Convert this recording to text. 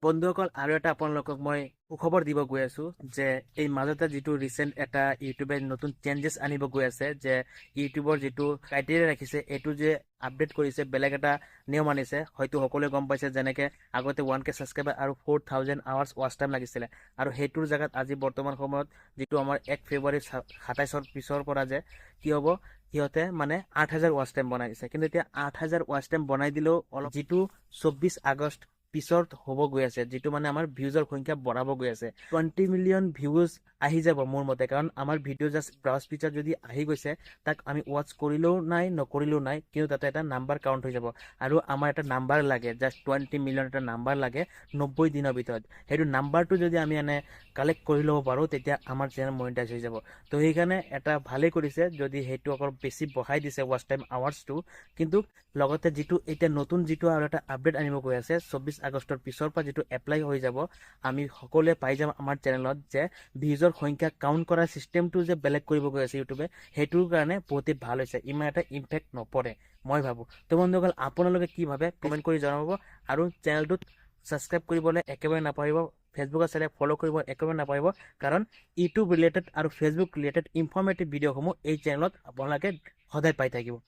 বন্ধুসকল আৰু এটা আপোনালোকক মই সুখবৰ দিব গৈ আছো যে এই মাজতে যিটো ৰিসেন্ট এটা ইউটিউবে নতুন চেঞ্জেছ আনিব গৈ আছে যে ইউটিউবৰ যিটো ক্ৰাইটেৰিয়া ৰাখিছে এইটো যে আপডেট কৰিছে বেলেগ এটা নিয়ম আনিছে হয়তো সকলোৱে গম পাইছে যেনেকে আগতে 1K ছাবস্ক্ৰাইবাৰ আৰু 4000 আৱাৰ্ছ ৱাচ টাইম লাগিছিলে আৰু সেইটোৰ জাগাত আজি বৰ্তমান সময়ত যিটো আমাৰ 1 ফেব্ৰুৱাৰী 27ৰ পিছৰ পৰা যে কি হ'ব সিহঁতে মানে 8000 ৱাচ টাইম বনাই দিছে কিন্তু এতিয়া 8000 ৱাচ টাইম বনাই দিলেও অলপ যিটো 24 আগষ্ট পিছত হ'ব গৈ আছে যিটো মানে আমাৰ ভিউজৰ সংখ্যা বঢ়াব গৈ আছে 20 মিলিয়ন ভিউজ আহি যাব মোৰ মতে কাৰণ আমাৰ ভিডিঅ' জাষ্ট ব্ৰাউজ পিকচাৰ যদি আহি গৈছে তাক আমি ৱাচ কৰিলেও নাই নকৰিলেও নাই কিন্তু তাতে এটা নাম্বাৰ কাউণ্ট হৈ যাব আৰু আমাৰ এটা নাম্বাৰ লাগে জাষ্ট 20 মিলিয়ন এটা নাম্বাৰ লাগে 90 দিনৰ ভিতৰত সেইটো নাম্বাৰটো যদি আমি এনে কালেক্ট কৰি ল'ব পাৰোঁ তেতিয়া আমাৰ চেনেল মনিটাইজ হৈ যাব তো সেইকাৰণে এটা ভালেই কৰিছে যদি সেইটো অলপ বেছি বঢ়াই দিছে ৱাচ টাইম আৱাৰ্ছটো কিন্তু লগতে যিটো এতিয়া নতুন যিটো আৰু এটা আপডেট আনিব গৈ আছে 24 আগষ্টৰ পিছৰ পৰা যিটো এপ্লাই হৈ যাব আমি সকলোৱে পাই যাম আমাৰ চেনেলত যে ভিউজৰ সংখ্যা কাউণ্ট কৰাৰ চিষ্টেমটো যে বেলেগ কৰিব গৈ আছে ইউটিউবে সেইটোৰ কাৰণে বহুতেই ভাল হৈছে ইমান এটা ইম্পেক্ট নপৰে মই ভাবোঁ তো বন্ধুসকল আপোনালোকে কি ভাবে কমেণ্ট কৰি জনাব আৰু চেনেলটোত ছাবস্ক্ৰাইব কৰিবলৈ একেবাৰে নাপাহৰিব ফেচবুকত চালে ফ'ল' কৰিব একেবাৰে নাপাহৰিব কাৰণ ইউটিউব ৰিলেটেড আৰু ফেচবুক ৰিলেটেড ইনফৰ্মেটিভ ভিডিঅ'সমূহ এই চেনেলত আপোনালোকে সদায় পাই থাকিব